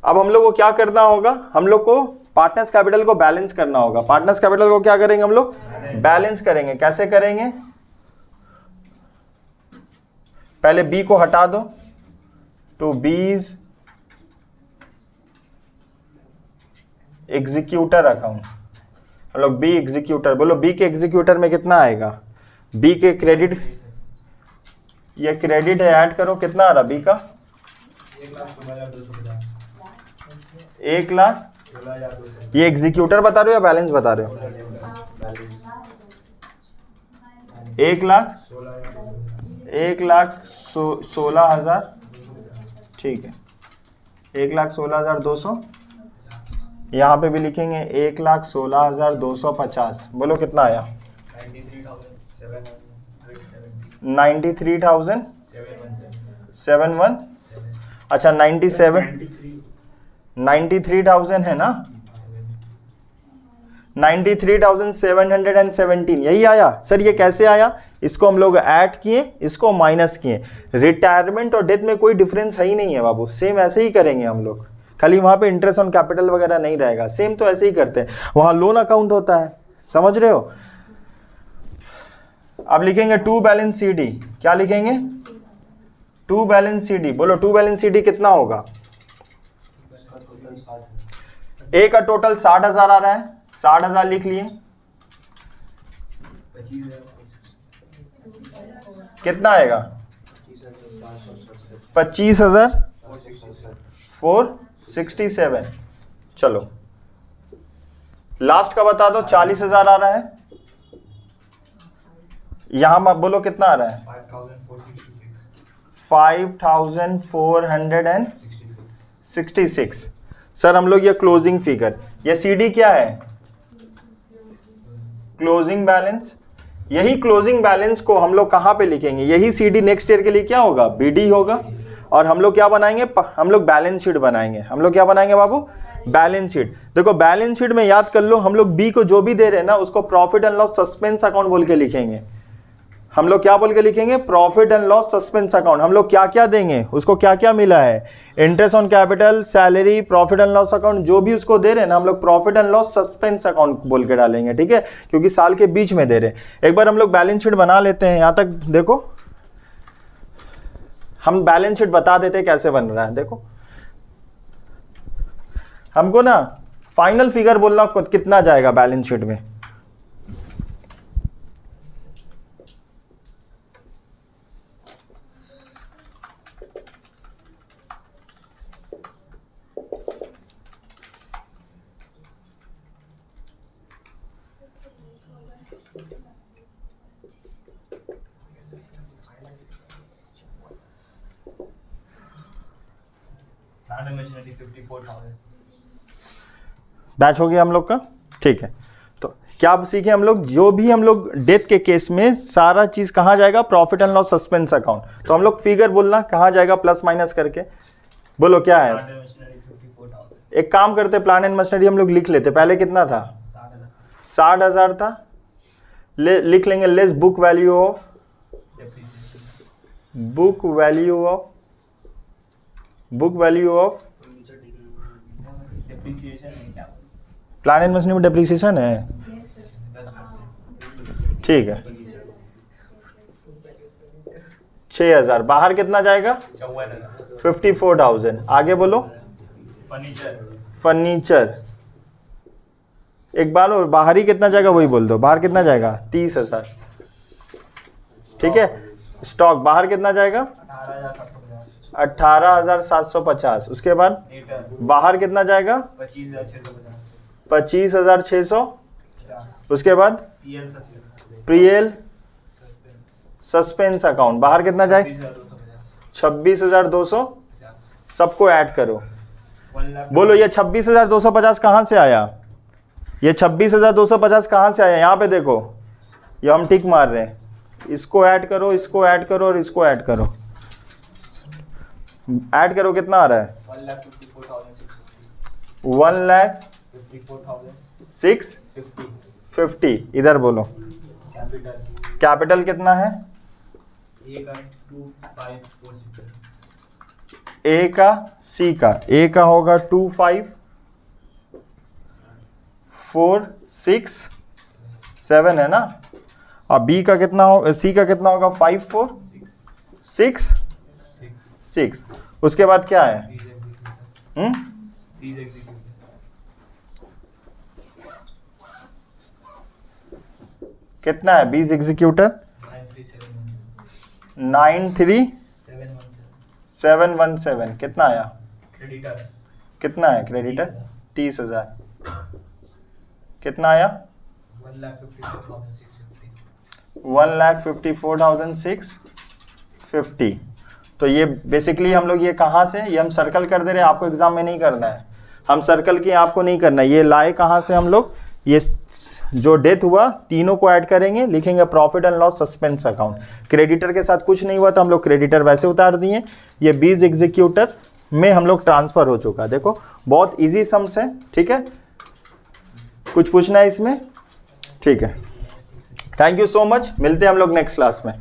अब हम लोग को क्या करना होगा? हम लोग को पार्टनर्स कैपिटल को बैलेंस करना होगा। पार्टनर्स कैपिटल को क्या करेंगे हम लोग? बैलेंस करेंगे। कैसे करेंगे? पहले बी को हटा दो, टू बीज एग्जीक्यूटर अकाउंट। हम लोग बी एग्जीक्यूटर, बोलो बी के एग्जीक्यूटर में कितना आएगा? बी के क्रेडिट, ये क्रेडिट है, ऐड करो कितना आ रहा बी का? 1,16,200। ये एग्जीक्यूटर बता रहे हो या बैलेंस बता रहे हो? 1,16,000, ठीक है। 1,16,200। यहाँ पे भी लिखेंगे 1,16,250। बोलो कितना आया? 93,717। अच्छा 93,000 है ना, 93,717 यही आया। सर ये कैसे आया? इसको हम लोग ऐड किए, इसको माइनस किए। रिटायरमेंट और डेथ में कोई डिफरेंस है ही नहीं है बाबू, सेम ऐसे ही करेंगे हम लोग। खाली वहां पे इंटरेस्ट ऑन कैपिटल वगैरह नहीं रहेगा, सेम तो ऐसे ही करते हैं। वहां लोन अकाउंट होता है, समझ रहे हो। अब लिखेंगे टू बैलेंस सीडी। क्या लिखेंगे? To balance CD. बोलो टू बैलेंस सीडी कितना होगा? ए का टोटल 60,000 आ रहा है, 60,000 लिख लिए। कितना आएगा? 25,467। चलो लास्ट का बता दो। 40,000 आ रहा है। यहां बोलो कितना आ रहा है? 5,466। सर हम लोग ये क्लोजिंग फिगर, ये सीडी क्या है? Closing balance. यही क्लोजिंग बैलेंस को हम लोग कहां पे लिखेंगे? यही सीडी नेक्स्ट ईयर के लिए क्या होगा? बीडी होगा। और हम लोग क्या बनाएंगे? हम लोग बैलेंस शीट बनाएंगे। हम लोग क्या बनाएंगे बाबू? Balance sheet. देखो बैलेंस शीट में याद कर लो, हम लोग बी को जो भी दे रहे हैं ना, उसको profit and loss suspense account बोल के लिखेंगे। हम लोग क्या बोल के लिखेंगे? Profit and loss suspense account. हम लोग क्या क्या देंगे उसको? क्या क्या मिला है? Interest on capital, salary, profit and loss account, जो भी उसको दे रहे हैं ना, हम लोग profit and loss suspense account बोल के डालेंगे, ठीक है, क्योंकि साल के बीच में दे रहे हैं। एक बार हम लोग बैलेंस शीट बना लेते हैं। यहां तक देखो, हम बैलेंस शीट बता देते हैं कैसे बन रहा है। देखो हमको ना फाइनल फिगर बोलना कितना जाएगा बैलेंस शीट में। मशीनरी 54,000। बैच हो गया हम लोग का, ठीक है। तो क्या आप सीखे हम लोग, जो भी हम लोग डेथ के केस में सारा चीज कहाँ जाएगा, profit and loss suspense account. तो हम लोग फिगर बोलना कहाँ जाएगा, प्लस माइनस करके बोलो क्या है। Plant and machinery 54,000। एक काम करते, प्लांट एंड मशीनरी हम लोग लिख लेते, पहले कितना था 60,000 था, लिख लेंगे less book value of, book value of depreciation है क्या? प्लांट एंड मशीनरी में डेप्रिसिएशन है, 10%। ठीक है। 6,000 बाहर कितना जाएगा, 54,000। 54,000। आगे बोलो फर्नीचर, एक बार और बाहर ही कितना जाएगा वही बोल दो, बाहर कितना जाएगा 30,000, ठीक है। स्टॉक बाहर कितना जाएगा 18,750। उसके बाद बाहर कितना जाएगा 25,600। उसके बाद प्रीएल सस्पेंस अकाउंट बाहर कितना जाए 26,200। सबको ऐड करो, बोलो ये 26,250 कहाँ से आया, ये 26,250 कहाँ से आया, यहाँ पे देखो ये हम टिक मार रहे हैं, इसको ऐड करो, इसको ऐड करो और इसको ऐड करो, ऐड करो कितना आ रहा है 1,54,650। इधर बोलो कैपिटल कितना है, ए का सी का, ए का होगा 25,467 है ना, और बी का कितना हो, सी का कितना होगा 5,466। उसके बाद क्या है कितना है बीज एग्जीक्यूटर 93,717। कितना आया, कितना है क्रेडिटर 30,000। कितना आया 1,54,650। तो ये बेसिकली हम लोग ये कहाँ से, ये हम सर्कल कर दे रहे हैं, आपको एग्जाम में नहीं करना है, हम सर्कल की आपको नहीं करना है। ये लाए कहाँ से हम लोग, ये जो डेथ हुआ तीनों को ऐड करेंगे, लिखेंगे profit and loss suspense account. Creditor के साथ कुछ नहीं हुआ तो हम लोग क्रेडिटर वैसे उतार दिए, ये बीज एग्जीक्यूटर में हम लोग ट्रांसफर हो चुका। देखो बहुत इजी सम्स है, ठीक है। कुछ पूछना है इसमें, ठीक है। थैंक यू सो मच, मिलते हैं हम लोग नेक्स्ट क्लास में।